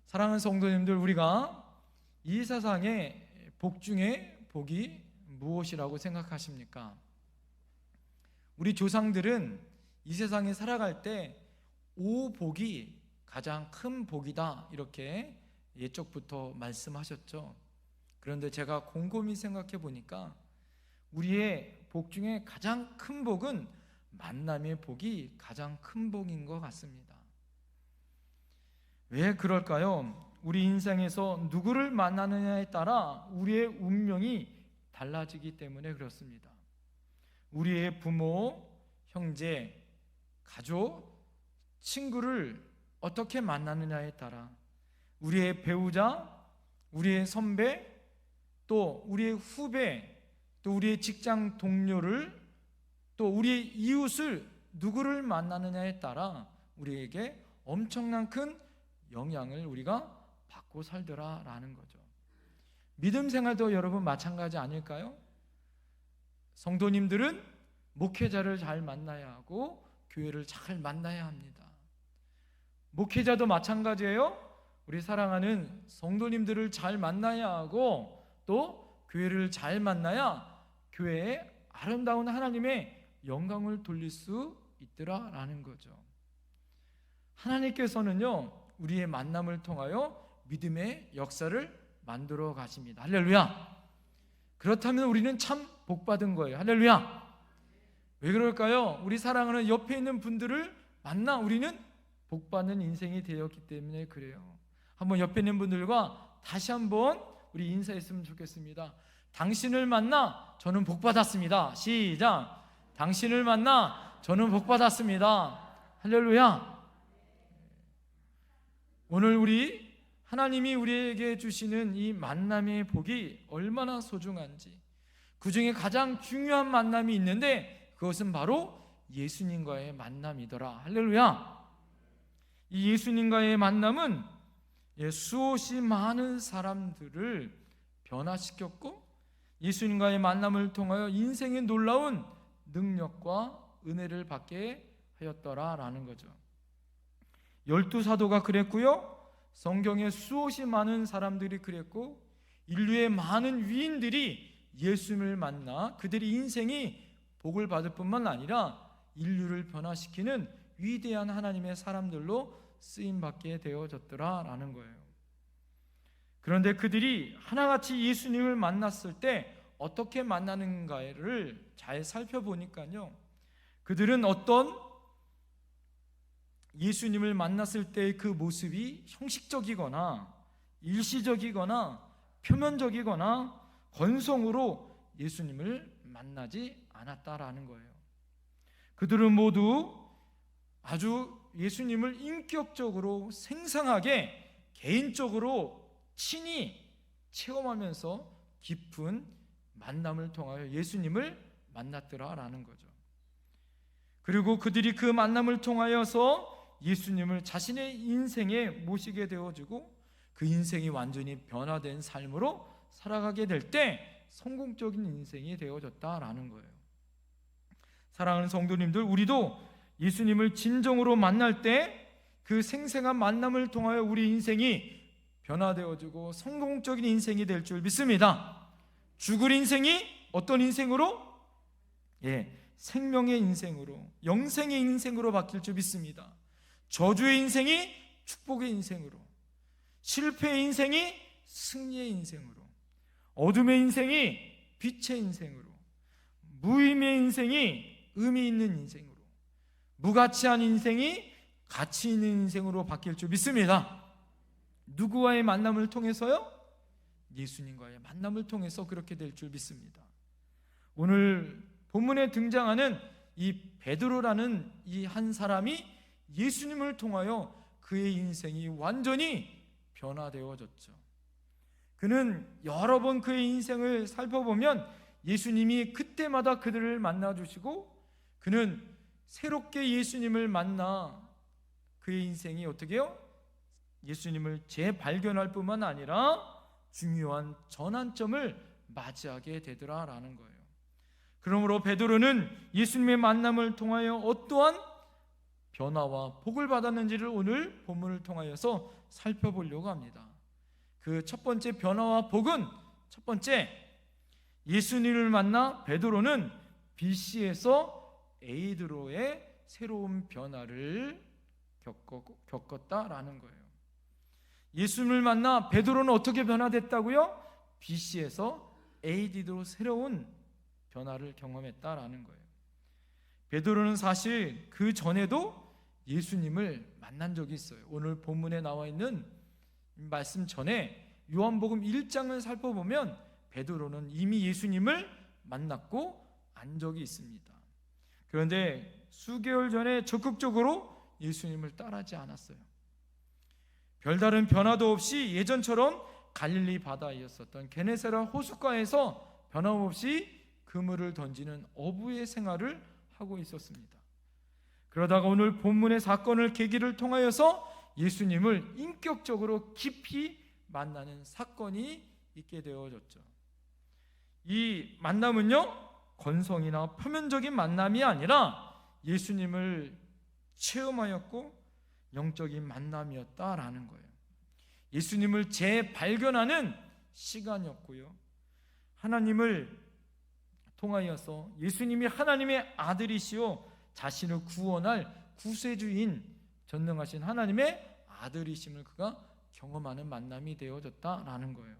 사랑하는 성도님들, 우리가 이 세상의 복 중에 복이 무엇이라고 생각하십니까? 우리 조상들은 이 세상에 살아갈 때 오복이 가장 큰 복이다, 이렇게 예적부터 말씀하셨죠. 그런데 제가 곰곰이 생각해 보니까 우리의 복 중에 가장 큰 복은 만남의 복이 가장 큰 복인 것 같습니다. 왜 그럴까요? 우리 인생에서 누구를 만나느냐에 따라 우리의 운명이 달라지기 때문에 그렇습니다. 우리의 부모, 형제, 가족, 친구를 어떻게 만나느냐에 따라 우리의 배우자, 우리의 선배, 또 우리의 후배, 또 우리의 직장 동료를, 또 우리의 이웃을 누구를 만나느냐에 따라 우리에게 엄청난 큰 영향을 우리가 받고 살더라라는 거죠. 믿음 생활도 여러분 마찬가지 아닐까요? 성도님들은 목회자를 잘 만나야 하고 교회를 잘 만나야 합니다. 목회자도 마찬가지예요. 우리 사랑하는 성도님들을 잘 만나야 하고 또 교회를 잘 만나야 교회에 아름다운 하나님의 영광을 돌릴 수 있더라라는 거죠. 하나님께서는요, 우리의 만남을 통하여 믿음의 역사를 만들어 가십니다. 할렐루야. 그렇다면 우리는 참 복받은 거예요. 할렐루야. 왜 그럴까요? 우리 사랑하는 옆에 있는 분들을 만나 우리는 복받는 인생이 되었기 때문에 그래요. 한번 옆에 있는 분들과 다시 한번 우리 인사했으면 좋겠습니다. 당신을 만나 저는 복받았습니다. 시작. 당신을 만나 저는 복받았습니다. 할렐루야. 오늘 우리 하나님이 우리에게 주시는 이 만남의 복이 얼마나 소중한지, 그 중에 가장 중요한 만남이 있는데 그것은 바로 예수님과의 만남이더라. 할렐루야. 이 예수님과의 만남은 수없이 많은 사람들을 변화시켰고 예수님과의 만남을 통하여 인생의 놀라운 능력과 은혜를 받게 하였더라라는 거죠. 12사도가 그랬고요, 성경에 수없이 많은 사람들이 그랬고, 인류의 많은 위인들이 예수님을 만나 그들의 인생이 복을 받을 뿐만 아니라 인류를 변화시키는 위대한 하나님의 사람들로 쓰임받게 되어졌더라라는 거예요. 그런데 그들이 하나같이 예수님을 만났을 때 어떻게 만나는가를 잘 살펴보니까요, 그들은 어떤 예수님을 만났을 때의 그 모습이 형식적이거나 일시적이거나 표면적이거나 건성으로 예수님을 만나지 않았다라는 거예요. 그들은 모두 아주 예수님을 인격적으로 생생하게 개인적으로 친히 체험하면서 깊은 만남을 통하여 예수님을 만났더라라는 거죠. 그리고 그들이 그 만남을 통하여서 예수님을 자신의 인생에 모시게 되어지고 그 인생이 완전히 변화된 삶으로 살아가게 될 때 성공적인 인생이 되어졌다라는 거예요. 사랑하는 성도님들, 우리도 예수님을 진정으로 만날 때 그 생생한 만남을 통하여 우리 인생이 변화되어지고 성공적인 인생이 될 줄 믿습니다. 죽을 인생이 어떤 인생으로? 생명의 인생으로, 영생의 인생으로 바뀔 줄 믿습니다. 저주의 인생이 축복의 인생으로, 실패의 인생이 승리의 인생으로, 어둠의 인생이 빛의 인생으로, 무의미의 인생이 의미 있는 인생으로, 무가치한 인생이 가치 있는 인생으로 바뀔 줄 믿습니다. 누구와의 만남을 통해서요? 예수님과의 만남을 통해서 그렇게 될 줄 믿습니다. 오늘 본문에 등장하는 이 베드로라는 이 한 사람이 예수님을 통하여 그의 인생이 완전히 변화되어졌죠. 그는 여러 번 그의 인생을 살펴보면 예수님이 그때마다 그들을 만나주시고 그는 새롭게 예수님을 만나 그의 인생이 어떻게 해요? 예수님을 재발견할 뿐만 아니라 중요한 전환점을 맞이하게 되더라라는 거예요. 그러므로 베드로는 예수님의 만남을 통하여 어떠한 변화와 복을 받았는지를 오늘 본문을 통하여서 살펴보려고 합니다. 그 첫 번째 변화와 복은, 첫 번째, 예수님을 만나 베드로는 BC에서 에이드로의 새로운 변화를 겪었다라는 거예요. 예수님을 만나 베드로는 어떻게 변화됐다고요? BC에서 에이드로 새로운 변화를 경험했다라는 거예요. 베드로는 사실 그 전에도 예수님을 만난 적이 있어요. 오늘 본문에 나와 있는 말씀 전에 요한복음 1장을 살펴보면 베드로는 이미 예수님을 만났고 안 적이 있습니다. 그런데 수개월 전에 적극적으로 예수님을 따르지 않았어요. 별다른 변화도 없이 예전처럼 갈릴리 바다에 있었던 게네사렛 호숫가에서 변함없이 그물을 던지는 어부의 생활을 하고 있었습니다. 그러다가 오늘 본문의 사건을 계기를 통하여서 예수님을 인격적으로 깊이 만나는 사건이 있게 되어졌죠. 이 만남은요, 건성이나 표면적인 만남이 아니라 예수님을 체험하였고 영적인 만남이었다라는 거예요. 예수님을 재발견하는 시간이었고요, 하나님을 통하여서 예수님이 하나님의 아들이시오, 자신을 구원할 구세주인 전능하신 하나님의 아들이심을 그가 경험하는 만남이 되어졌다라는 거예요.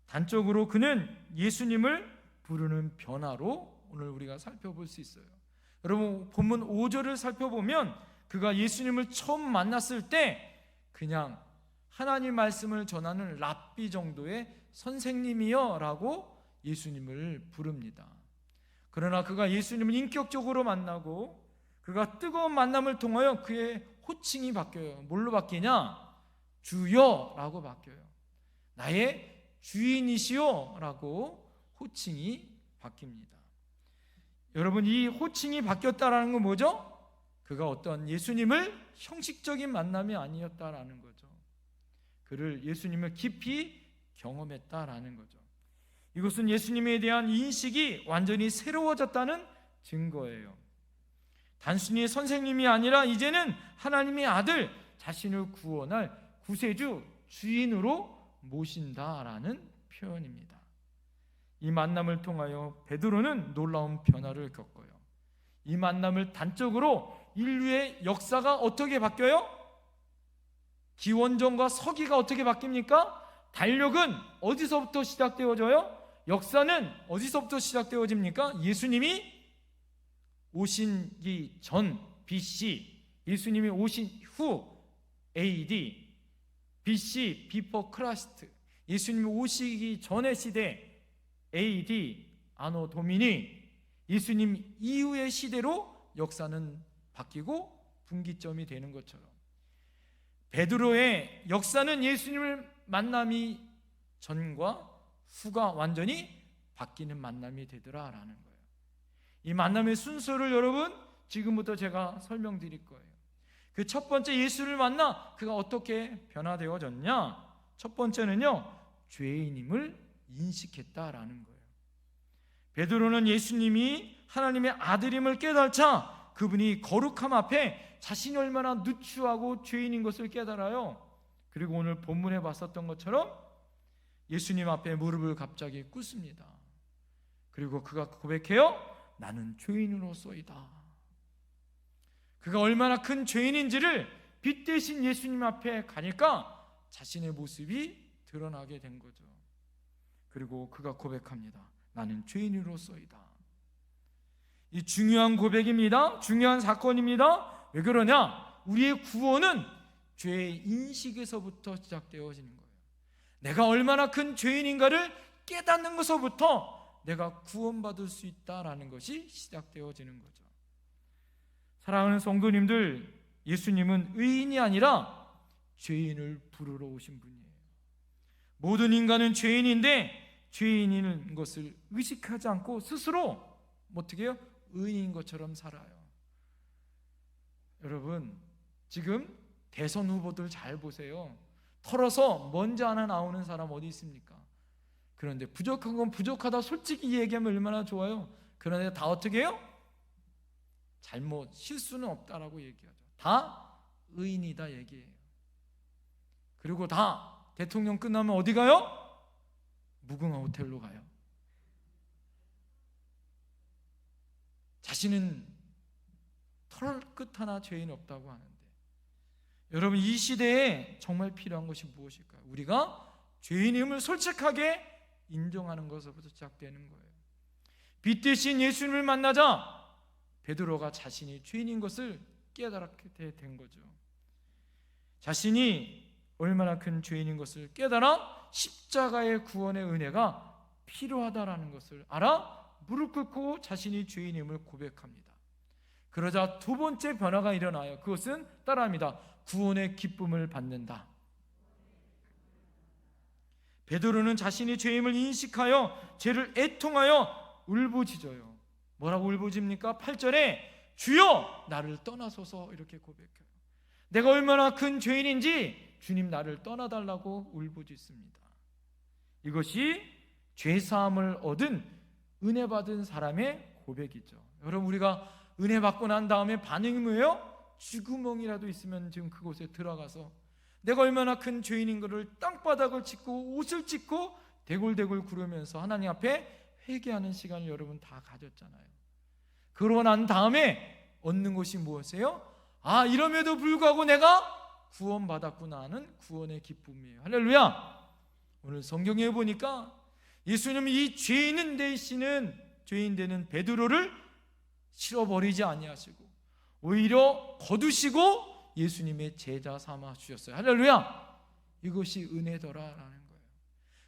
단적으로 그는 예수님을 부르는 변화로 오늘 우리가 살펴볼 수 있어요. 여러분, 본문 5절을 살펴보면 그가 예수님을 처음 만났을 때 그냥 하나님 말씀을 전하는 랍비 정도의 선생님이여 라고 예수님을 부릅니다. 그러나 그가 예수님을 인격적으로 만나고 그가 뜨거운 만남을 통하여 그의 호칭이 바뀌어요. 뭘로 바뀌냐? 주여 라고 바뀌어요. 나의 주인이시여 라고 호칭이 바뀝니다. 여러분, 이 호칭이 바뀌었다라는 건 뭐죠? 그가 어떤 예수님을 형식적인 만남이 아니었다라는 거죠. 그를 예수님을 깊이 경험했다라는 거죠. 이것은 예수님에 대한 인식이 완전히 새로워졌다는 증거예요. 단순히 선생님이 아니라 이제는 하나님의 아들, 자신을 구원할 구세주, 주인으로 모신다라는 표현입니다. 이 만남을 통하여 베드로는 놀라운 변화를 겪어요. 이 만남을 단적으로 인류의 역사가 어떻게 바뀌어요? 기원전과 서기가 어떻게 바뀝니까? 달력은 어디서부터 시작되어져요? 역사는 어디서부터 시작되어집니까? 예수님이 오시기 전 BC, 예수님이 오신 후 AD, BC, Before Christ, 예수님이 오시기 전의 시대 AD, 아노 도미니, 예수님 이후의 시대로 역사는 바뀌고 분기점이 되는 것처럼 베드로의 역사는 예수님을 만남이 전과 후가 완전히 바뀌는 만남이 되더라라는 거예요. 이 만남의 순서를 여러분 지금부터 제가 설명드릴 거예요. 그 첫 번째, 예수를 만나 그가 어떻게 변화되어졌냐? 첫 번째는요, 죄인임을 인식했다라는 거예요. 베드로는 예수님이 하나님의 아들임을 깨달자 그분이 거룩함 앞에 자신이 얼마나 누추하고 죄인인 것을 깨달아요. 그리고 오늘 본문에 봤었던 것처럼 예수님 앞에 무릎을 갑자기 꿇습니다. 그리고 그가 고백해요. 나는 죄인으로소이다. 그가 얼마나 큰 죄인인지를 빛 대신 예수님 앞에 가니까 자신의 모습이 드러나게 된 거죠. 그리고 그가 고백합니다. 나는 죄인으로소이다. 이 중요한 고백입니다. 중요한 사건입니다. 왜 그러냐? 우리의 구원은 죄의 인식에서부터 시작되어지는 거예요. 내가 얼마나 큰 죄인인가를 깨닫는 것서부터 내가 구원받을 수 있다라는 것이 시작되어지는 거죠. 사랑하는 성도님들, 예수님은 의인이 아니라 죄인을 부르러 오신 분이에요. 모든 인간은 죄인인데 죄인인 것을 의식하지 않고 스스로 어떻게 해요? 의인인 것처럼 살아요. 여러분, 지금 대선 후보들 잘 보세요. 털어서 먼저 하나 나오는 사람 어디 있습니까? 그런데 부족한 건 부족하다 솔직히 얘기하면 얼마나 좋아요. 그런데 다 어떻게 해요? 잘못 실수는 없다라고 얘기하죠. 다 의인이다 얘기해요. 그리고 다 대통령 끝나면 어디 가요? 무궁화 호텔로 가요. 자신은 털끝 하나 죄인 없다고 하는데, 여러분 이 시대에 정말 필요한 것이 무엇일까요? 우리가 죄인임을 솔직하게 인정하는 것부터 시작되는 거예요. 빛 대신 예수님을 만나자 베드로가 자신이 죄인인 것을 깨달게 된 거죠. 자신이 얼마나 큰 죄인인 것을 깨달아 십자가의 구원의 은혜가 필요하다라는 것을 알아 무릎 꿇고 자신이 죄인임을 고백합니다. 그러자 두 번째 변화가 일어나요. 그것은 따라합니다. 구원의 기쁨을 받는다. 베드로는 자신이 죄임을 인식하여 죄를 애통하여 울부짖어요. 뭐라고 울부짖습니까? 8절에 주여 나를 떠나소서 이렇게 고백해요. 내가 얼마나 큰 죄인인지 주님 나를 떠나달라고 울부짖습니다. 이것이 죄사함을 얻은 은혜 받은 사람의 고백이죠. 여러분 우리가 은혜 받고 난 다음에 반응이 뭐예요? 쥐구멍이라도 있으면 지금 그곳에 들어가서 내가 얼마나 큰 죄인인 것을 땅바닥을 짚고 옷을 찢고 대굴대굴 구르면서 하나님 앞에 회개하는 시간을 여러분 다 가졌잖아요. 그러고 난 다음에 얻는 것이 무엇이에요? 아, 이럼에도 불구하고 내가 구원받았구나 하는 구원의 기쁨이에요. 할렐루야. 오늘 성경에 보니까 예수님이 이 죄인 되는 베드로를 실어버리지 아니하시고 오히려 거두시고 예수님의 제자 삼아 주셨어요. 할렐루야. 이것이 은혜더라라는 거예요.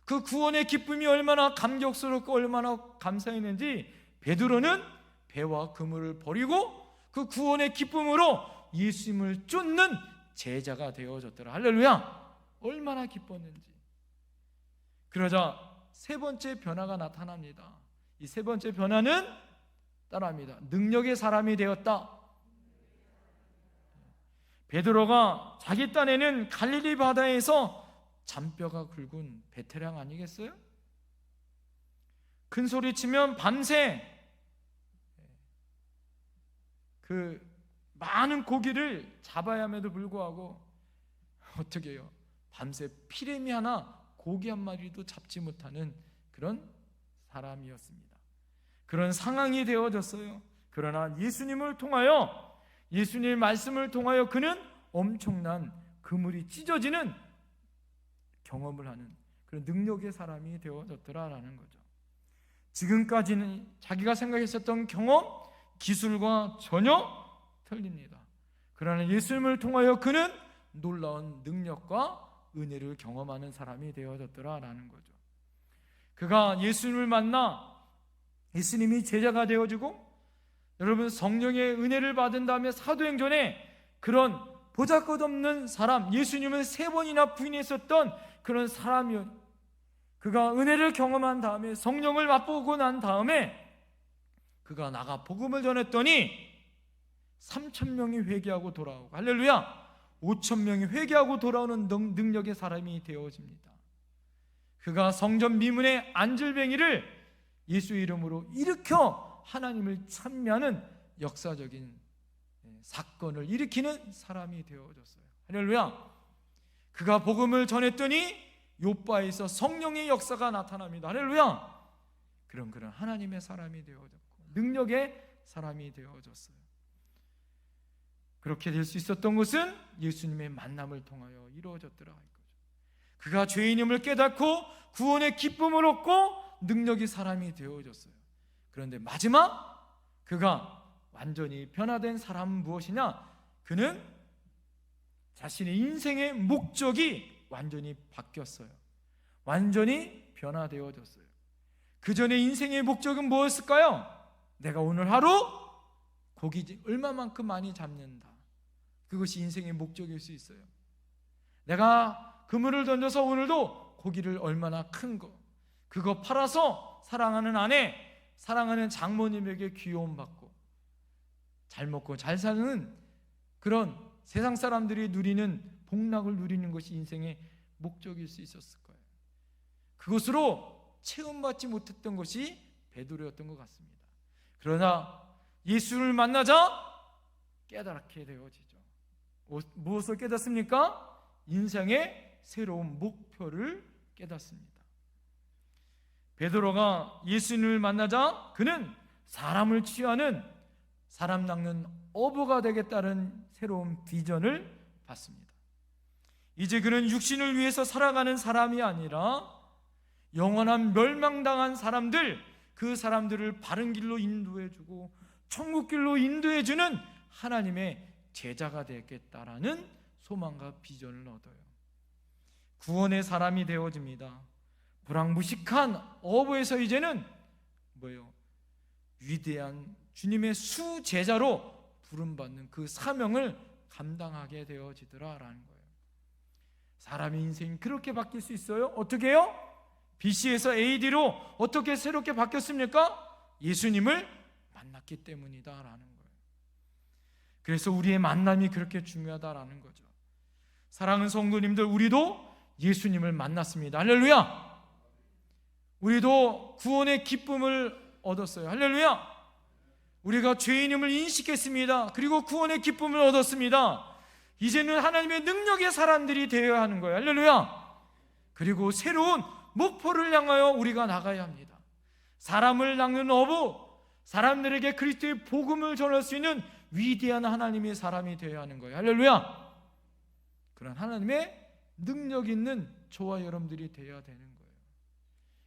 그 구원의 기쁨이 얼마나 감격스럽고 얼마나 감사했는지 베드로는 배와 그물을 버리고 그 구원의 기쁨으로 예수님을 쫓는 제자가 되어졌더라. 할렐루야. 얼마나 기뻤는지. 그러자 세 번째 변화가 나타납니다. 이 세 번째 변화는 따라합니다. 능력의 사람이 되었다. 베드로가 자기 딴에는 갈릴리 바다에서 잔뼈가 굵은 베테랑 아니겠어요? 큰 소리 치면 밤새 그 많은 고기를 잡아야 함에도 불구하고 어떻게 해요? 밤새 피레미 하나 고기 한 마리도 잡지 못하는 그런 사람이었습니다. 그런 상황이 되어졌어요. 그러나 예수님을 통하여 예수님의 말씀을 통하여 그는 엄청난 그물이 찢어지는 경험을 하는 그런 능력의 사람이 되어졌더라라는 거죠. 지금까지는 자기가 생각했었던 경험, 기술과 전혀 틀립니다. 그러나 예수님을 통하여 그는 놀라운 능력과 은혜를 경험하는 사람이 되어졌더라라는 거죠. 그가 예수님을 만나 예수님이 제자가 되어지고 여러분 성령의 은혜를 받은 다음에 사도행전에 그런 보잘것없는 사람, 예수님을 3번이나 부인했었던 그런 사람이요, 그가 은혜를 경험한 다음에 성령을 맛보고 난 다음에 그가 나가 복음을 전했더니 3,000명이 회개하고 돌아오고, 할렐루야, 5,000명이 회개하고 돌아오는 능력의 사람이 되어집니다. 그가 성전 미문의 안질뱅이를 예수의 이름으로 일으켜 하나님을 찬미하는 역사적인 사건을 일으키는 사람이 되어졌어요. 할렐루야. 그가 복음을 전했더니 요바에서 성령의 역사가 나타납니다. 할렐루야. 그런 하나님의 사람이 되어졌고 능력의 사람이 되어졌어요. 그렇게 될 수 있었던 것은 예수님의 만남을 통하여 이루어졌더라 할 거죠. 그가 죄인임을 깨닫고 구원의 기쁨을 얻고 능력의 사람이 되어졌어요. 그런데 마지막 그가 완전히 변화된 사람은 무엇이냐? 그는 자신의 인생의 목적이 완전히 바뀌었어요. 완전히 변화되어졌어요. 그 전에 인생의 목적은 무엇일까요? 내가 오늘 하루 고기 얼마만큼 많이 잡는다. 그것이 인생의 목적일 수 있어요. 내가 그물을 던져서 오늘도 고기를 얼마나 큰 거, 그거 팔아서 사랑하는 아내, 사랑하는 장모님에게 귀여움받고 잘 먹고 잘 사는 그런 세상 사람들이 누리는 복락을 누리는 것이 인생의 목적일 수 있었을 거예요. 그것으로 체험받지 못했던 것이 베드로였던 것 같습니다. 그러나 예수를 만나자 깨닫게 되어지죠. 무엇을 깨닫습니까? 인생의 새로운 목표를 깨닫습니다. 베드로가 예수님을 만나자 그는 사람을 취하는, 사람 낚는 어부가 되겠다는 새로운 비전을 받습니다. 이제 그는 육신을 위해서 살아가는 사람이 아니라 영원한 멸망당한 사람들, 그 사람들을 바른 길로 인도해주고 천국 길로 인도해주는 하나님의 제자가 되겠다라는 소망과 비전을 얻어요. 구원의 사람이 되어집니다. 불황무식한 어부에서 이제는 뭐예요? 위대한 주님의 수제자로 부름받는 그 사명을 감당하게 되어지더라라는 거예요. 사람의 인생이 그렇게 바뀔 수 있어요? 어떻게 해요? BC에서 AD로 어떻게 새롭게 바뀌었습니까? 예수님을 만났기 때문이다라는 거예요. 그래서 우리의 만남이 그렇게 중요하다라는 거죠. 사랑하는 성도님들, 우리도 예수님을 만났습니다. 할렐루야! 우리도 구원의 기쁨을 얻었어요. 할렐루야! 우리가 죄인임을 인식했습니다. 그리고 구원의 기쁨을 얻었습니다. 이제는 하나님의 능력의 사람들이 되어야 하는 거예요. 할렐루야! 그리고 새로운 목표를 향하여 우리가 나가야 합니다. 사람을 낚는 어부, 사람들에게 그리스도의 복음을 전할 수 있는 위대한 하나님의 사람이 되어야 하는 거예요. 할렐루야! 그런 하나님의 능력 있는 저와 여러분들이 되어야 되는 거예요.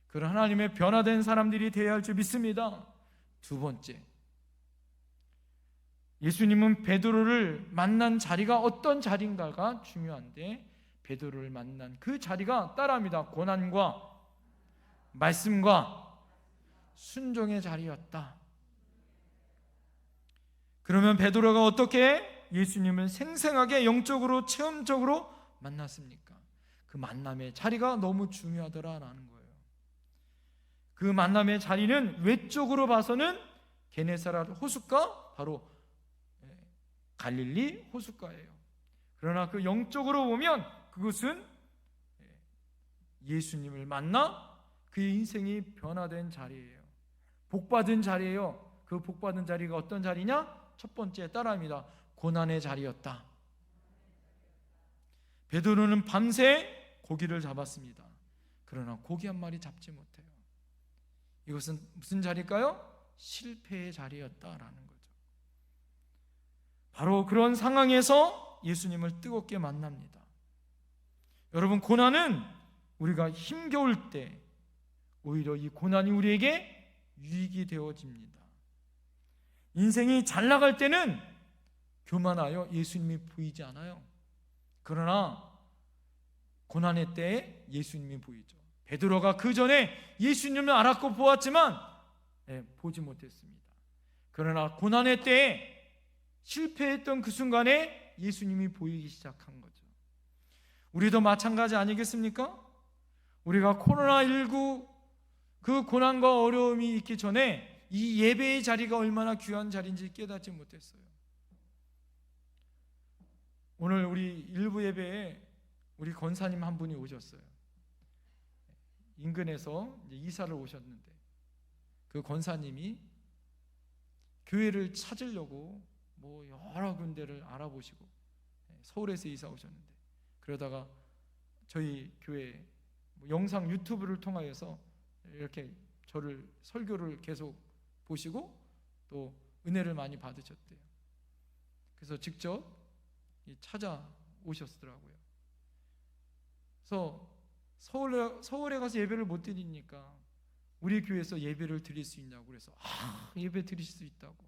그런 하나님의 변화된 사람들이 되어야 할 줄 믿습니다. 두 번째, 예수님은 베드로를 만난 자리가 어떤 자리인가가 중요한데, 베드로를 만난 그 자리가 따라합니다. 고난과 말씀과 순종의 자리였다. 그러면 베드로가 어떻게 예수님을 생생하게 영적으로 체험적으로 만났습니까? 그 만남의 자리가 너무 중요하더라라는 거예요. 그 만남의 자리는 외적으로 봐서는 게네사렛 호숫가, 바로 갈릴리 호숫가예요. 그러나 그 영적으로 보면 그것은 예수님을 만나 그의 인생이 변화된 자리예요. 복받은 자리예요. 그 복받은 자리가 어떤 자리냐? 첫 번째 따라합니다. 고난의 자리였다. 베드로는 밤새 고기를 잡았습니다. 그러나 고기 한 마리 잡지 못해요. 이것은 무슨 자리일까요? 실패의 자리였다라는 거죠. 바로 그런 상황에서 예수님을 뜨겁게 만납니다. 여러분, 고난은 우리가 힘겨울 때 오히려 이 고난이 우리에게 유익이 되어집니다. 인생이 잘 나갈 때는 교만하여 예수님이 보이지 않아요. 그러나 고난의 때에 예수님이 보이죠. 베드로가 그 전에 예수님을 알았고 보았지만 보지 못했습니다. 그러나 고난의 때에 실패했던 그 순간에 예수님이 보이기 시작한 거죠. 우리도 마찬가지 아니겠습니까? 우리가 코로나19 그 고난과 어려움이 있기 전에 이 예배의 자리가 얼마나 귀한 자리인지 깨닫지 못했어요. 오늘 우리 일부 예배에 우리 권사님 한 분이 오셨어요. 인근에서 이사를 오셨는데 그 권사님이 교회를 찾으려고 여러 군데를 알아보시고 서울에서 이사 오셨는데, 그러다가 저희 교회 영상 유튜브를 통하여서 이렇게 저를 설교를 계속 보시고 또 은혜를 많이 받으셨대요. 그래서 직접 찾아오셨더라고요. 그래서 서울에 가서 예배를 못 드리니까 우리 교회에서 예배를 드릴 수 있냐고, 그래서 예배 드리실 수 있다고.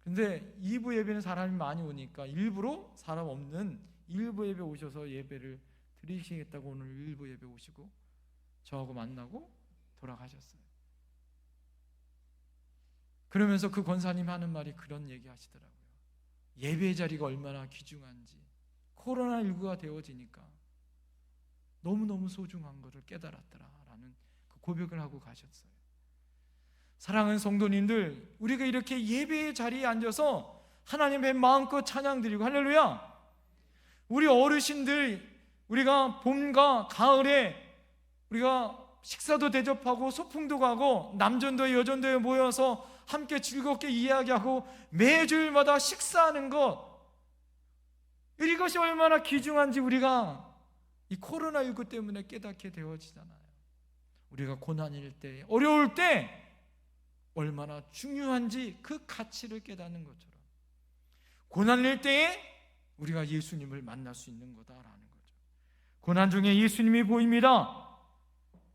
근데 2부 예배는 사람이 많이 오니까 일부러 사람 없는 1부 예배 오셔서 예배를 드리시겠다고 오늘 1부 예배 오시고 저하고 만나고 돌아가셨어요. 그러면서 그 권사님 하는 말이 그런 얘기 하시더라고요. 예배의 자리가 얼마나 귀중한지 코로나19가 되어지니까 너무너무 소중한 것을 깨달았더라라는 그 고백을 하고 가셨어요. 사랑하는 성도님들, 우리가 이렇게 예배의 자리에 앉아서 하나님의 마음껏 찬양드리고, 할렐루야! 우리 어르신들, 우리가 봄과 가을에 우리가 식사도 대접하고 소풍도 가고 남전도에 여전도에 모여서 함께 즐겁게 이야기하고 매주일마다 식사하는 것, 이것이 얼마나 귀중한지 우리가 이 코로나19 때문에 깨닫게 되어지잖아요. 우리가 고난일 때, 어려울 때 얼마나 중요한지 그 가치를 깨닫는 것처럼 고난일 때에 우리가 예수님을 만날 수 있는 거다라는 거죠. 고난 중에 예수님이 보입니다.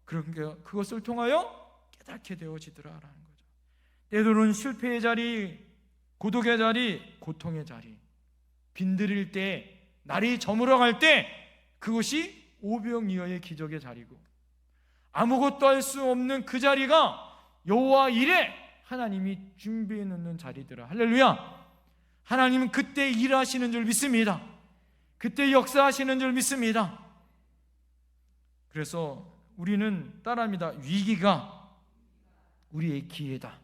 그러니까 그것을 통하여 깨닫게 되어지더라라는 거죠. 때로는 실패의 자리, 고독의 자리, 고통의 자리, 빈들일 때, 날이 저물어갈 때 그것이 오병이어의 기적의 자리고, 아무것도 할 수 없는 그 자리가 여호와 이레 하나님이 준비해 놓는 자리더라. 할렐루야. 하나님은 그때 일하시는 줄 믿습니다. 그때 역사하시는 줄 믿습니다. 그래서 우리는 따라합니다. 위기가 우리의 기회다.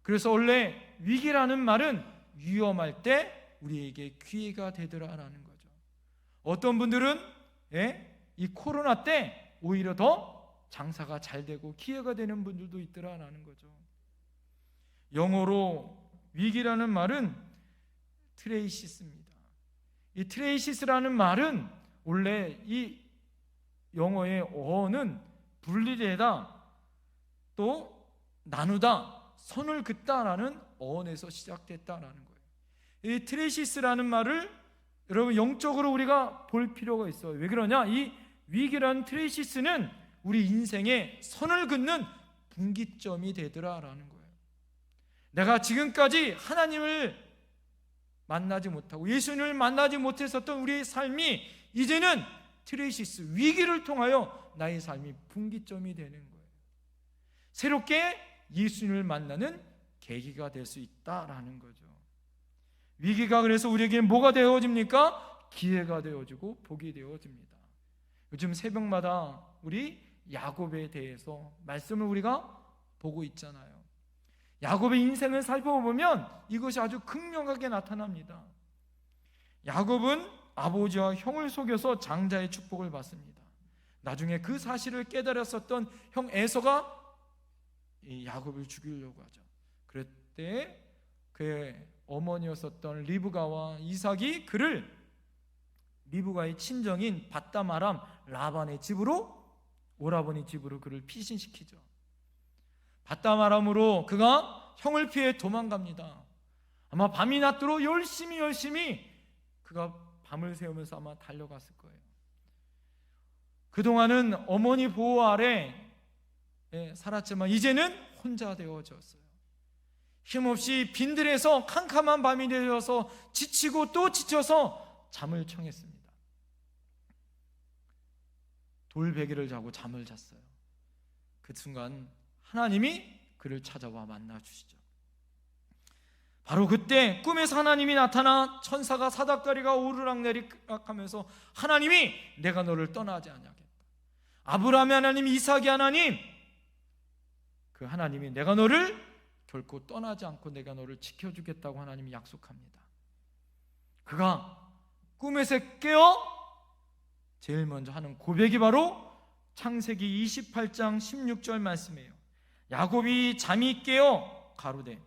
그래서 원래 위기라는 말은 위험할 때 우리에게 기회가 되더라라는 거죠. 어떤 분들은 이 코로나 때 오히려 더 장사가 잘 되고 기회가 되는 분들도 있더라라는 거죠. 영어로 위기라는 말은 트레이시스입니다. 이 트레이시스라는 말은 원래 이 영어의 어는 분리되다, 또 나누다, 선을 긋다라는 어원에서 시작됐다라는 거예요. 이 트레이시스라는 말을 여러분 영적으로 우리가 볼 필요가 있어요. 왜 그러냐? 이 위기라는 트레이시스는 우리 인생의 선을 긋는 분기점이 되더라라는 거예요. 내가 지금까지 하나님을 만나지 못하고 예수님을 만나지 못했었던 우리의 삶이 이제는 트레이시스, 위기를 통하여 나의 삶이 분기점이 되는 거예요. 새롭게 예수님을 만나는 계기가 될 수 있다라는 거죠. 위기가 그래서 우리에게 뭐가 되어집니까? 기회가 되어지고 복이 되어집니다. 요즘 새벽마다 우리 야곱에 대해서 말씀을 우리가 보고 있잖아요. 야곱의 인생을 살펴보면 이것이 아주 극명하게 나타납니다. 야곱은 아버지와 형을 속여서 장자의 축복을 받습니다. 나중에 그 사실을 깨달았었던 형 에서가 이 야곱을 죽이려고 하죠. 그때 그의 어머니였었던 리브가와 이삭이 그를 리브가의 친정인 밧다마람 라반의 집으로, 오라버니 집으로 그를 피신시키죠. 밧다마람으로 그가 형을 피해 도망갑니다. 아마 밤이 낮도록 열심히 그가 밤을 새우면서 아마 달려갔을 거예요. 그동안은 어머니 보호 아래 살았지만 이제는 혼자 되어졌어요. 힘없이 빈들에서 캄캄한 밤이 되어서 지치고 또 지쳐서 잠을 청했습니다. 돌베개를 자고 잠을 잤어요. 그 순간 하나님이 그를 찾아와 만나주시죠. 바로 그때 꿈에서 하나님이 나타나 천사가 사닥다리가 오르락내리락하면서 하나님이 내가 너를 떠나지 않겠다. 아브라함의 하나님, 이삭의 하나님, 그 하나님이 내가 너를 결코 떠나지 않고 내가 너를 지켜주겠다고 하나님이 약속합니다. 그가 꿈에서 깨어 제일 먼저 하는 고백이 바로 창세기 28장 16절 말씀이에요. 야곱이 잠이 깨어 가로되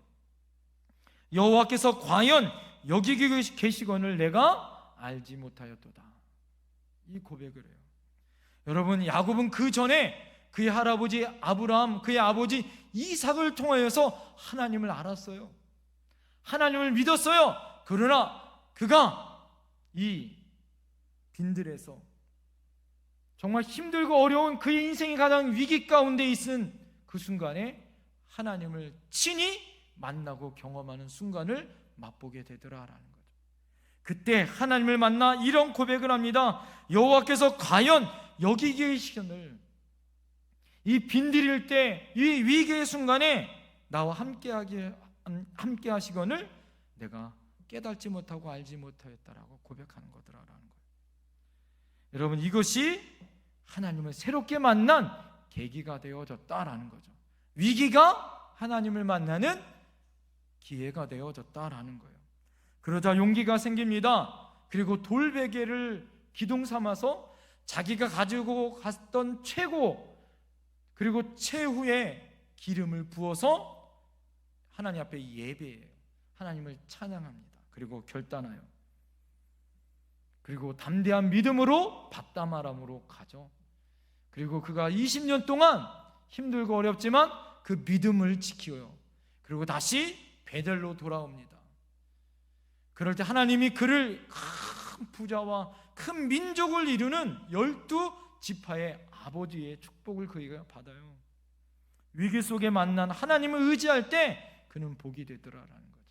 여호와께서 과연 여기 계시거늘 내가 알지 못하였도다. 이 고백을 해요. 여러분, 야곱은 그 전에 그의 할아버지 아브라함, 그의 아버지 이삭을 통하여서 하나님을 알았어요. 하나님을 믿었어요. 그러나 그가 이 빈들에서 정말 힘들고 어려운 그의 인생이 가장 위기 가운데 있은 그 순간에 하나님을 친히 만나고 경험하는 순간을 맛보게 되더라라는 거죠. 그때 하나님을 만나 이런 고백을 합니다. 여호와께서 과연 여기 계시거늘, 이 빈들일 때, 이 위기의 순간에 나와 함께 하시거늘 내가 깨닫지 못하고 알지 못하였다라고 고백하는 거더라라는 거예요. 여러분, 이것이 하나님을 새롭게 만난 계기가 되어졌다라는 거죠. 위기가 하나님을 만나는 기회가 되어졌다라는 거예요. 그러자 용기가 생깁니다. 그리고 돌베개를 기둥 삼아서 자기가 가지고 갔던 최고 그리고 최후의 기름을 부어서 하나님 앞에 예배해요. 하나님을 찬양합니다. 그리고 결단하여, 그리고 담대한 믿음으로 밧다마람으로 가죠. 그리고 그가 20년 동안 힘들고 어렵지만 그 믿음을 지켜요. 그리고 다시 베델로 돌아옵니다. 그럴 때 하나님이 그를 큰 부자와 큰 민족을 이루는 12지파의 아버지의 축복을 그가 받아요. 위기 속에 만난 하나님을 의지할 때 그는 복이 되더라라는 거죠.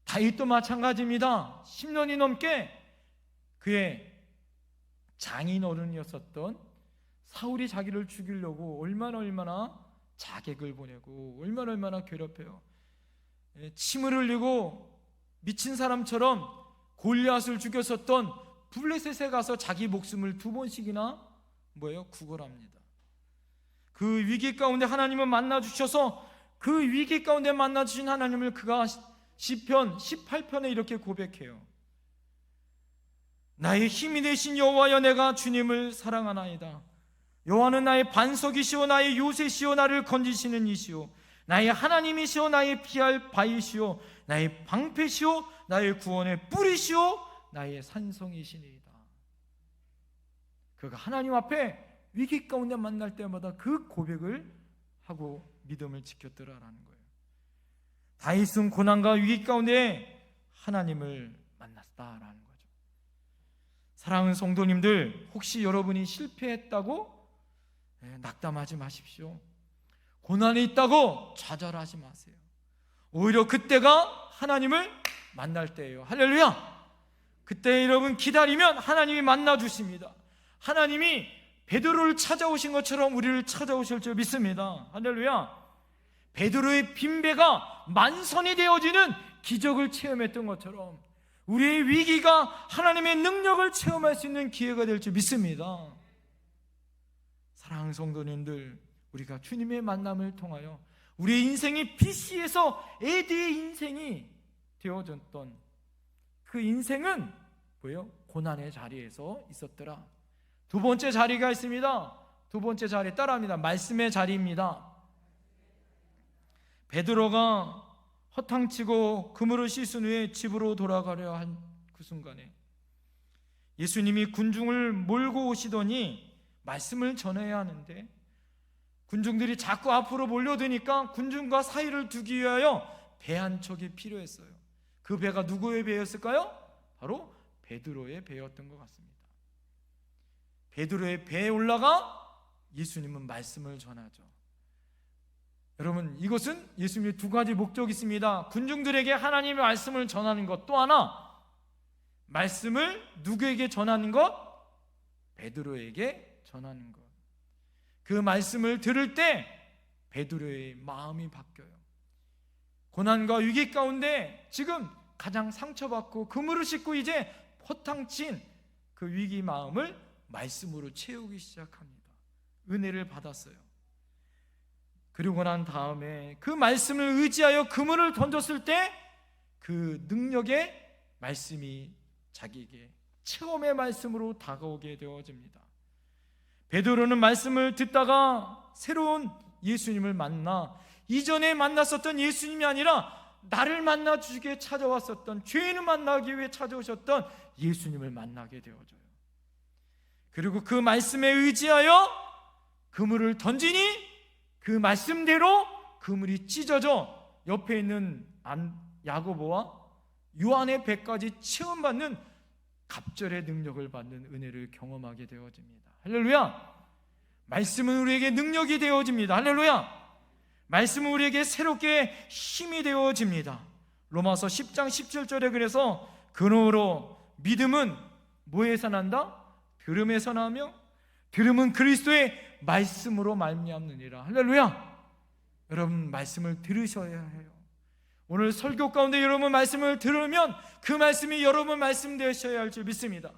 다윗도 마찬가지입니다. 10년이 넘게 그의 장인 어른이었었던 사울이 자기를 죽이려고 얼마나 자객을 보내고 얼마나 괴롭혀요. 침을 흘리고 미친 사람처럼 골리앗을 죽였었던 블레셋에 가서 자기 목숨을 2번씩이나 구걸합니다. 그 위기 가운데 하나님을 만나주셔서 그 위기 가운데 만나주신 하나님을 그가 시편 18편에 이렇게 고백해요. 나의 힘이 되신 여호와여, 내가 주님을 사랑하나이다. 여호와는 나의 반석이시오 나의 요새시오 나를 건지시는 이시오 나의 하나님이시오 나의 피할 바위시오 나의 방패시오 나의 구원의 뿌리시오 나의 산성이시니이다. 그가 하나님 앞에 위기 가운데 만날 때마다 그 고백을 하고 믿음을 지켰더라라는 거예요. 다윗은 고난과 위기 가운데 하나님을 만났다라는 거죠. 사랑하는 성도님들, 혹시 여러분이 실패했다고 낙담하지 마십시오. 고난이 있다고 좌절하지 마세요. 오히려 그때가 하나님을 만날 때예요. 할렐루야. 그때 여러분 기다리면 하나님이 만나 주십니다. 하나님이 베드로를 찾아오신 것처럼 우리를 찾아오실 줄 믿습니다. 할렐루야. 베드로의 빈배가 만선이 되어지는 기적을 체험했던 것처럼 우리의 위기가 하나님의 능력을 체험할 수 있는 기회가 될 줄 믿습니다. 사랑하는 성도님들, 우리가 주님의 만남을 통하여 우리의 인생이 BC에서 에디의 인생이 되어졌던 그 인생은 고난의 자리에서 있었더라. 2번째 자리가 있습니다. 2번째 자리 따라합니다. 말씀의 자리입니다. 베드로가 허탕치고 그물을 씻은 후에 집으로 돌아가려 한 그 순간에 예수님이 군중을 몰고 오시더니 말씀을 전해야 하는데 군중들이 자꾸 앞으로 몰려드니까 군중과 사이를 두기 위하여 배 한 척이 필요했어요. 그 배가 누구의 배였을까요? 바로 베드로의 배였던 것 같습니다. 베드로의 배에 올라가 예수님은 말씀을 전하죠. 여러분, 이것은 예수님의 2가지 목적이 있습니다. 군중들에게 하나님의 말씀을 전하는 것, 또 하나 말씀을 누구에게 전하는 것? 베드로에게 전하는 것. 그 말씀을 들을 때 베드로의 마음이 바뀌어요. 고난과 위기 가운데 지금 가장 상처받고 그물을 씻고 이제 허탕친 그 위기 마음을 말씀으로 채우기 시작합니다. 은혜를 받았어요. 그리고 난 다음에 그 말씀을 의지하여 그물을 던졌을 때 그 능력의 말씀이 자기에게 처음의 말씀으로 다가오게 되어집니다. 베드로는 말씀을 듣다가 새로운 예수님을 만나 이전에 만났었던 예수님이 아니라 나를 만나 주시기에 찾아왔었던, 죄인을 만나기 위해 찾아오셨던 예수님을 만나게 되어져요. 그리고 그 말씀에 의지하여 그물을 던지니 그 말씀대로 그물이 찢어져 옆에 있는 야고보와 요한의 배까지 체험받는 갑절의 능력을 받는 은혜를 경험하게 되어집니다. 할렐루야. 말씀은 우리에게 능력이 되어집니다. 할렐루야. 말씀은 우리에게 새롭게 힘이 되어집니다. 로마서 10장 17절에 그래서 그러므로 믿음은 뭐에서 난다? 들음에서 나며 들음은 그리스도의 말씀으로 말미암느니라. 할렐루야. 여러분, 말씀을 들으셔야 해요. 오늘 설교 가운데 여러분 말씀을 들으면 그 말씀이 여러분 말씀 되셔야 할 줄 믿습니다.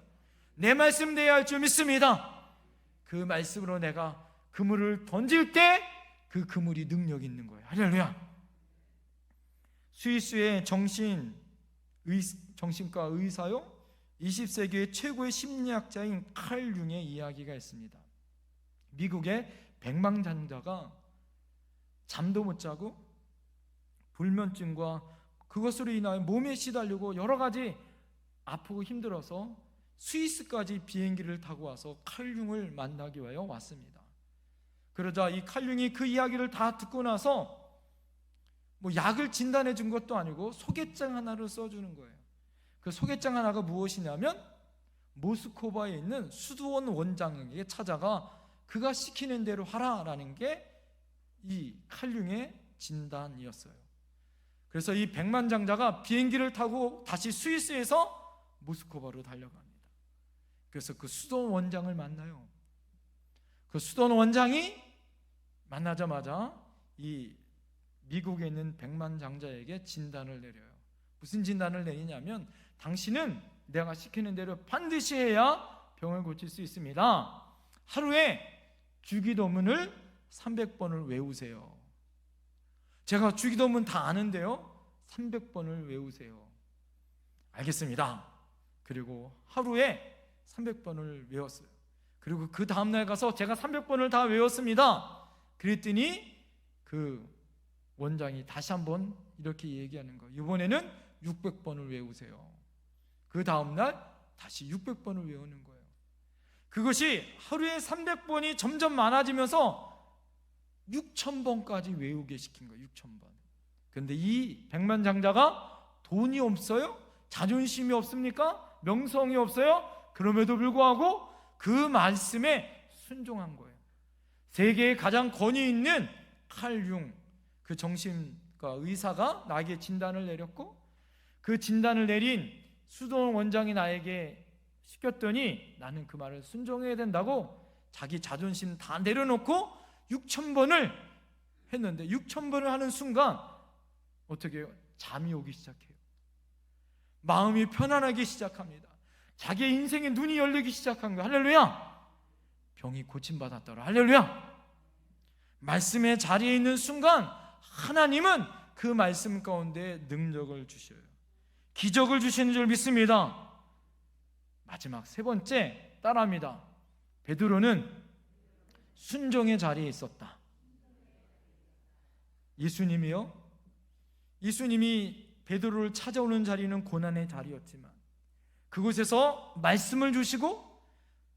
내 말씀 되어야 할 줄 믿습니다. 그 말씀으로 내가 그물을 던질 때 그 그물이 능력 있는 거예요. 할렐루야. 스위스의 정신과 의사요? 20세기의 최고의 심리학자인 칼 융의 이야기가 있습니다. 미국의 백만장자가 잠도 못 자고 불면증과 그것으로 인하여 몸에 시달리고 여러 가지 아프고 힘들어서 스위스까지 비행기를 타고 와서 칼 융을 만나기 위하여 왔습니다. 그러자 이 칼 융이 그 이야기를 다 듣고 나서 약을 진단해 준 것도 아니고 소개장 하나를 써주는 거예요. 그 소개장 하나가 무엇이냐면 모스크바에 있는 수도원 원장에게 찾아가 그가 시키는 대로 하라라는 게 이 칼 융의 진단이었어요. 그래서 이 백만장자가 비행기를 타고 다시 스위스에서 모스크바로 달려갑니다. 그래서 그 수도원 원장을 만나요. 그 수도원 원장이 만나자마자 이 미국에 있는 백만장자에게 진단을 내려요. 무슨 진단을 내리냐면 당신은 내가 시키는 대로 반드시 해야 병을 고칠 수 있습니다. 하루에 주기도문을 300번을 외우세요. 제가 주기도문 다 아는데요, 300번을 외우세요. 알겠습니다. 그리고 하루에 300번을 외웠어요. 그리고 그 다음날 가서 제가 300번을 다 외웠습니다. 그랬더니 그 원장이 다시 한번 이렇게 얘기하는 거예요. 이번에는 600번을 외우세요. 그 다음날 다시 600번을 외우는 거예요. 그것이 하루에 300번이 점점 많아지면서 6,000번까지 외우게 시킨 거예요. 6,000번. 그런데 이 백만장자가 돈이 없어요? 자존심이 없습니까? 명성이 없어요? 그럼에도 불구하고 그 말씀에 순종한 거예요. 세계에 가장 권위 있는 칼 융, 그 정신과 의사가 나에게 진단을 내렸고, 그 진단을 내린 수도원 원장이 나에게 시켰더니 나는 그 말을 순종해야 된다고 자기 자존심 다 내려놓고 6,000번을 했는데, 6,000번을 하는 순간 어떻게 해요? 잠이 오기 시작해요. 마음이 편안하기 시작합니다. 자기의 인생의 눈이 열리기 시작한 거예요. 할렐루야. 병이 고침받았더라. 할렐루야. 말씀의 자리에 있는 순간 하나님은 그 말씀 가운데 능력을 주셔요. 기적을 주시는 줄 믿습니다. 마지막 세 번째, 따라합니다. 베드로는 순종의 자리에 있었다. 예수님이 베드로를 찾아오는 자리는 고난의 자리였지만 그곳에서 말씀을 주시고,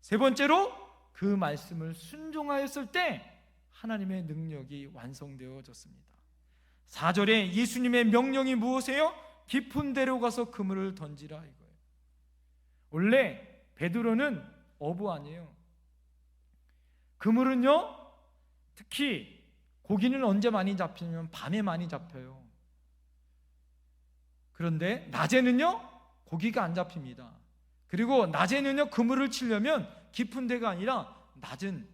세 번째로 그 말씀을 순종하였을 때 하나님의 능력이 완성되어졌습니다. 4절에 예수님의 명령이 무엇이에요? 깊은 데로 가서 그물을 던지라 이거예요. 원래 베드로는 어부 아니에요. 그물은요, 특히 고기는 언제 많이 잡히냐면 밤에 많이 잡혀요. 그런데 낮에는요 고기가 안 잡힙니다. 그리고 낮에는요 그물을 치려면 깊은 데가 아니라 낮은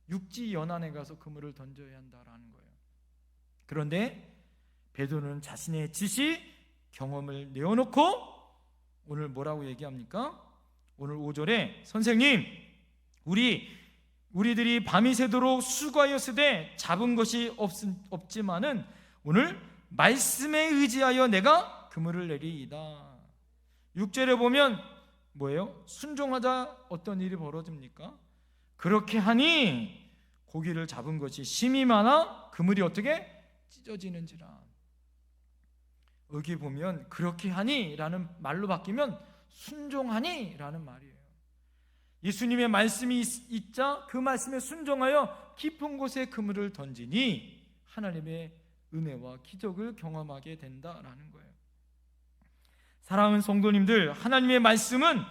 육지 연안에 가서 그물을 던져야 한다라는 거예요. 그런데 베드로는 자신의 지식, 경험을 내어놓고 오늘 뭐라고 얘기합니까? 오늘 5절에 선생님, 우리들이 밤이 새도록 수고하였으되 잡은 것이 없지만은 오늘 말씀에 의지하여 내가 그물을 내리이다. 6절에 보면 뭐예요? 순종하자 어떤 일이 벌어집니까? 그렇게 하니 고기를 잡은 것이 심이 많아 그물이 어떻게 찢어지는지라. 여기 보면 그렇게 하니 라는 말로 바뀌면 순종하니 라는 말이에요. 예수님의 말씀이 있자 그 말씀에 순종하여 깊은 곳에 그물을 던지니 하나님의 은혜와 기적을 경험하게 된다라는 거예요. 사랑하는 성도님들, 하나님의 말씀은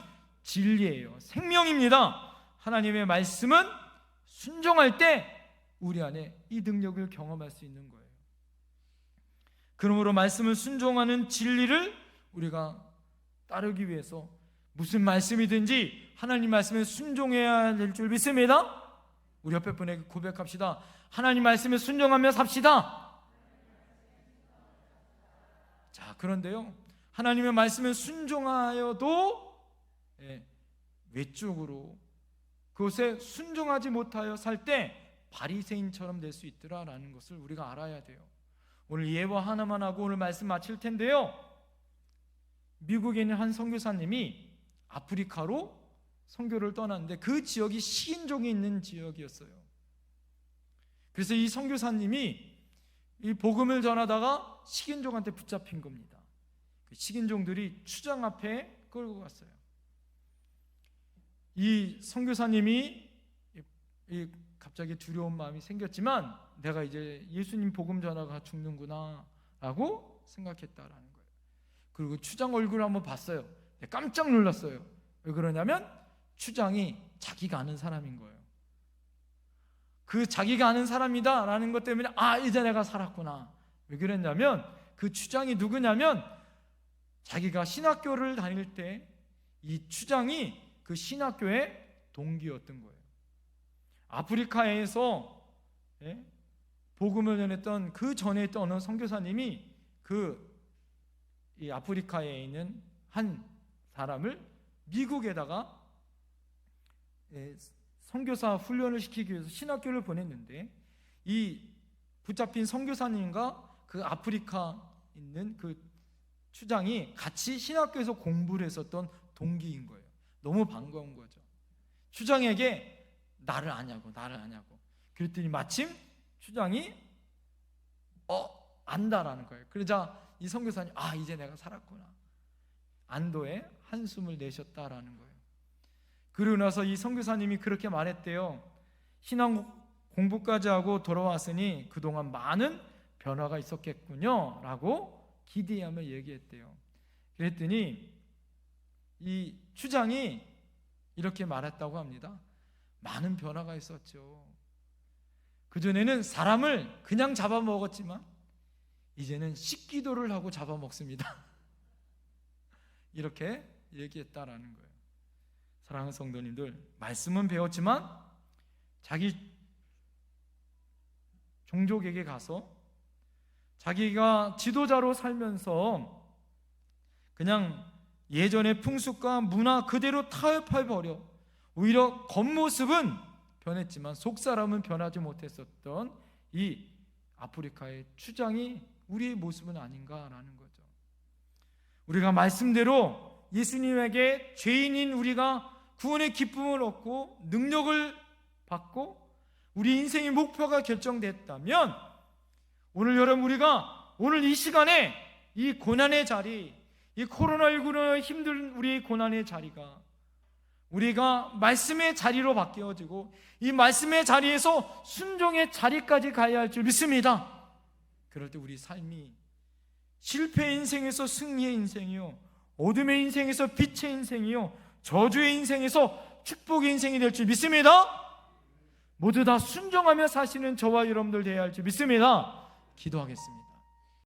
진리예요. 생명입니다. 하나님의 말씀은 순종할 때 우리 안에 이 능력을 경험할 수 있는 거예요. 그러므로 말씀을 순종하는 진리를 우리가 따르기 위해서 무슨 말씀이든지 하나님 말씀에 순종해야 될 줄 믿습니다. 우리 옆에 분에게 고백합시다. 하나님 말씀에 순종하며 삽시다. 자, 그런데요, 하나님의 말씀에 순종하여도 외적으로 그것에 순종하지 못하여 살 때 바리새인처럼 될 수 있더라라는 것을 우리가 알아야 돼요. 오늘 예화 하나만 하고 오늘 말씀 마칠 텐데요, 미국에 있는 한 선교사님이 아프리카로 선교를 떠났는데 그 지역이 식인종이 있는 지역이었어요. 그래서 이 선교사님이 이 복음을 전하다가 식인종한테 붙잡힌 겁니다. 그 식인종들이 추장 앞에 끌고 갔어요. 이 선교사님이 갑자기 두려운 마음이 생겼지만 내가 이제 예수님 복음 전하다가 죽는구나 라고 생각했다라는 거예요. 그리고 추장 얼굴을 한번 봤어요. 깜짝 놀랐어요. 왜 그러냐면 추장이 자기가 아는 사람인 거예요. 그 자기가 아는 사람이다 라는 것 때문에 이제 내가 살았구나. 왜 그랬냐면 그 추장이 누구냐면 자기가 신학교를 다닐 때 이 추장이 그 신학교의 동기였던 거예요. 아프리카에서 복음을 전했던 그 전에 있던 어느 선교사님이 이 아프리카에 있는 한 사람을 미국에다가 선교사 훈련을 시키기 위해서 신학교를 보냈는데 이 붙잡힌 선교사님과 그 아프리카 있는 그 추장이 같이 신학교에서 공부를 했었던 동기인 거예요. 너무 반가운 거죠. 추장에게 나를 아냐고. 그랬더니 마침 추장이 안다라는 거예요. 그러자 이 선교사님 이제 내가 살았구나. 안도의 한숨을 내셨다라는 거예요. 그러고 나서 이 선교사님이 그렇게 말했대요. 신앙 공부까지 하고 돌아왔으니 그동안 많은 변화가 있었겠군요 라고 기대하며 얘기했대요. 그랬더니 이 추장이 이렇게 말했다고 합니다. 많은 변화가 있었죠. 그전에는 사람을 그냥 잡아먹었지만 이제는 식기도를 하고 잡아먹습니다. 이렇게 얘기했다라는 거예요. 사랑하는 성도님들, 말씀은 배웠지만 자기 종족에게 가서 자기가 지도자로 살면서 그냥 예전의 풍습과 문화 그대로 타협해버려 오히려 겉모습은 변했지만 속사람은 변하지 못했었던 이 아프리카의 추장이 우리의 모습은 아닌가라는 거죠. 우리가 말씀대로 예수님에게 죄인인 우리가 구원의 기쁨을 얻고 능력을 받고 우리 인생의 목표가 결정됐다면 오늘 여러분 우리가 오늘 이 시간에 이 고난의 자리, 이 코로나19로 힘든 우리의 고난의 자리가 우리가 말씀의 자리로 바뀌어지고 이 말씀의 자리에서 순종의 자리까지 가야 할 줄 믿습니다. 그럴 때 우리 삶이 실패의 인생에서 승리의 인생이요, 어둠의 인생에서 빛의 인생이요, 저주의 인생에서 축복의 인생이 될 줄 믿습니다. 모두 다 순종하며 사시는 저와 여러분들 되어야 할 줄 믿습니다. 기도하겠습니다.